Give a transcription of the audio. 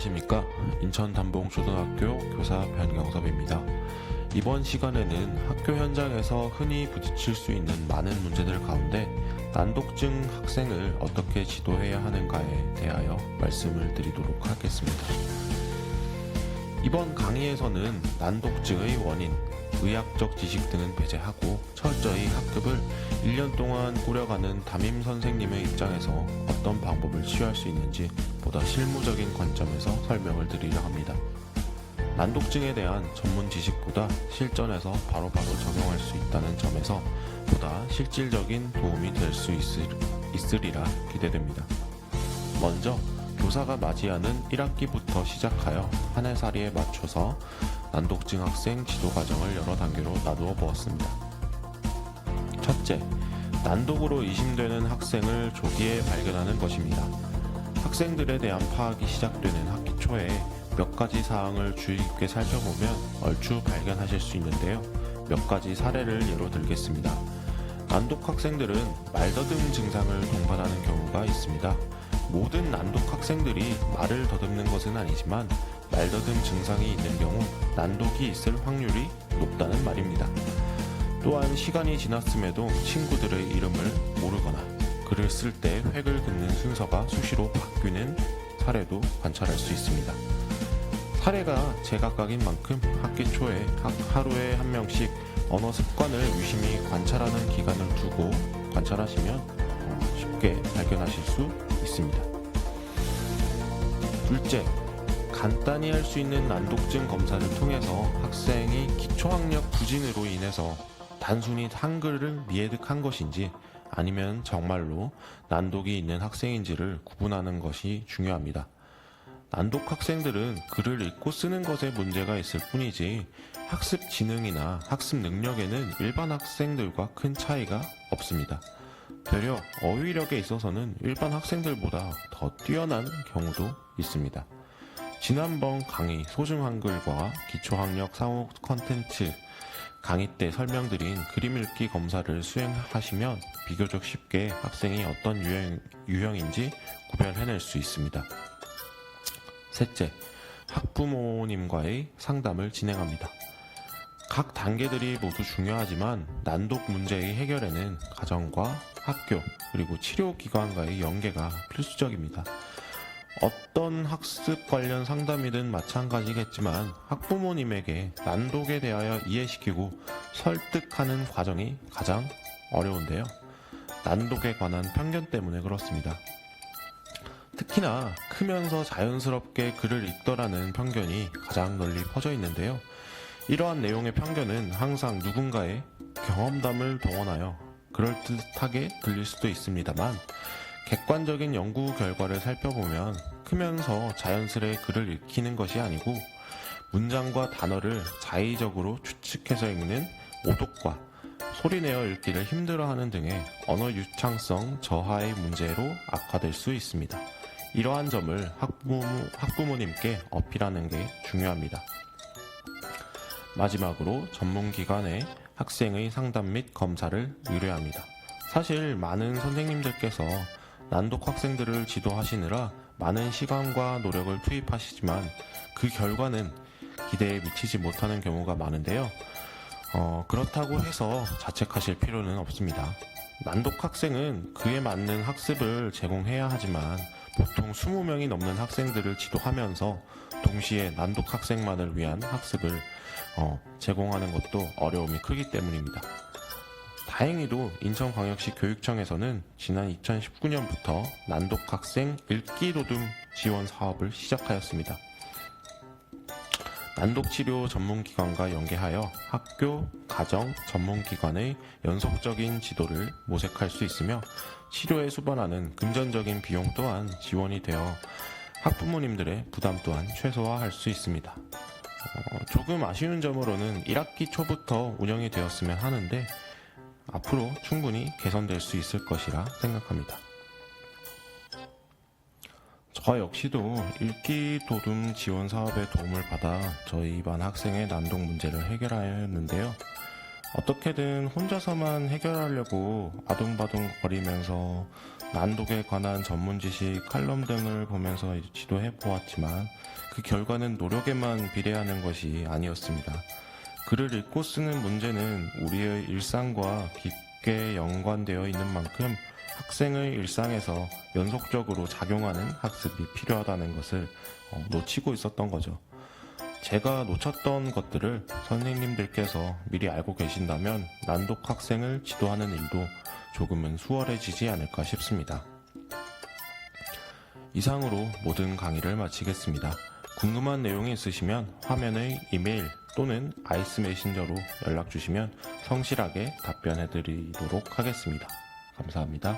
안녕하십니까. 인천담봉초등학교 교사 변경섭입니다. 이번 시간에는 학교 현장에서 흔히 부딪힐 수 있는 많은 문제들 가운데 난독증 학생을 어떻게 지도해야 하는가에 대하여 말씀을 드리도록 하겠습니다. 이번 강의에서는 난독증의 원인, 의학적 지식 등은 배제하고 철저히 학급을 1년 동안 꾸려가는 담임 선생님의 입장에서 어떤 방법을 취할 수 있는지 보다 실무적인 관점에서 설명을 드리려 합니다. 난독증에 대한 전문 지식보다 실전에서 바로바로 적용할 수 있다는 점에서 보다 실질적인 도움이 될 수 있으리라 기대됩니다. 먼저 교사가 맞이하는 1학기부터 시작하여 한 해살이에 맞춰서 난독증 학생 지도 과정을 여러 단계로 나누어 보았습니다. 첫째, 난독으로 의심되는 학생을 조기에 발견하는 것입니다. 학생들에 대한 파악이 시작되는 학기 초에 몇 가지 사항을 주의 깊게 살펴보면 얼추 발견하실 수 있는데요. 몇 가지 사례를 예로 들겠습니다. 난독 학생들은 말더듬 증상을 동반하는 경우가 있습니다. 모든 난독 학생들이 말을 더듬는 것은 아니지만 말더듬 증상이 있는 경우 난독이 있을 확률이 높다는 말입니다. 또한 시간이 지났음에도 친구들의 이름을 모르거나 글을 쓸 때 획을 긋는 순서가 수시로 바뀌는 사례도 관찰할 수 있습니다. 사례가 제각각인 만큼 학기 초에 하루에 한 명씩 언어 습관을 유심히 관찰하는 기간을 두고 관찰하시면 쉽게 발견하실 수 있습니다. 둘째, 간단히 할 수 있는 난독증 검사를 통해서 학생이 기초학력 부진으로 인해서 단순히 한글을 미해득한 것인지 아니면 정말로 난독이 있는 학생인지를 구분하는 것이 중요합니다. 난독 학생들은 글을 읽고 쓰는 것에 문제가 있을 뿐이지 학습 지능이나 학습 능력에는 일반 학생들과 큰 차이가 없습니다. 되려 어휘력에 있어서는 일반 학생들보다 더 뛰어난 경우도 있습니다. 지난번 강의 소중 한글과 기초학력 상호 컨텐츠 강의 때 설명드린 그림 읽기 검사를 수행하시면 비교적 쉽게 학생이 어떤 유형인지 구별해낼 수 있습니다. 셋째, 학부모님과의 상담을 진행합니다. 각 단계들이 모두 중요하지만 난독 문제의 해결에는 가정과 학교 그리고 치료기관과의 연계가 필수적입니다. 어떤 학습 관련 상담이든 마찬가지겠지만 학부모님에게 난독에 대하여 이해시키고 설득하는 과정이 가장 어려운데요. 난독에 관한 편견 때문에 그렇습니다. 특히나 크면서 자연스럽게 글을 읽더라는 편견이 가장 널리 퍼져 있는데요. 이러한 내용의 편견은 항상 누군가의 경험담을 동원하여 그럴듯하게 들릴 수도 있습니다만 객관적인 연구 결과를 살펴보면 크면서 자연스레 글을 읽히는 것이 아니고 문장과 단어를 자의적으로 추측해서 읽는 오독과 소리내어 읽기를 힘들어하는 등의 언어 유창성 저하의 문제로 악화될 수 있습니다. 이러한 점을 학부모님께 어필하는 게 중요합니다. 마지막으로 전문기관에 학생의 상담 및 검사를 의뢰합니다. 사실 많은 선생님들께서 난독 학생들을 지도하시느라 많은 시간과 노력을 투입하시지만 그 결과는 기대에 미치지 못하는 경우가 많은데요. 그렇다고 해서 자책하실 필요는 없습니다. 난독 학생은 그에 맞는 학습을 제공해야 하지만 보통 20명이 넘는 학생들을 지도하면서 동시에 난독 학생만을 위한 학습을 제공하는 것도 어려움이 크기 때문입니다. 다행히도 인천광역시 교육청에서는 지난 2019년부터 난독 학생 읽기도듬 지원 사업을 시작하였습니다. 난독치료 전문기관과 연계하여 학교, 가정, 전문기관의 연속적인 지도를 모색할 수 있으며 치료에 수반하는 금전적인 비용 또한 지원이 되어 학부모님들의 부담 또한 최소화할 수 있습니다. 조금 아쉬운 점으로는 1학기 초부터 운영이 되었으면 하는데 앞으로 충분히 개선될 수 있을 것이라 생각합니다. 저 역시도 읽기도듬 지원 사업의 도움을 받아 저희 반 학생의 난독 문제를 해결하였는데요. 어떻게든 혼자서만 해결하려고 아둥바둥 거리면서 난독에 관한 전문 지식, 칼럼 등을 보면서 지도해 보았지만 그 결과는 노력에만 비례하는 것이 아니었습니다. 글을 읽고 쓰는 문제는 우리의 일상과 깊게 연관되어 있는 만큼 학생의 일상에서 연속적으로 작용하는 학습이 필요하다는 것을 놓치고 있었던 거죠. 제가 놓쳤던 것들을 선생님들께서 미리 알고 계신다면 난독 학생을 지도하는 일도 조금은 수월해지지 않을까 싶습니다. 이상으로 모든 강의를 마치겠습니다. 궁금한 내용이 있으시면 화면의 이메일 또는 아이스 메신저로 연락 주시면 성실하게 답변해 드리도록 하겠습니다. 감사합니다.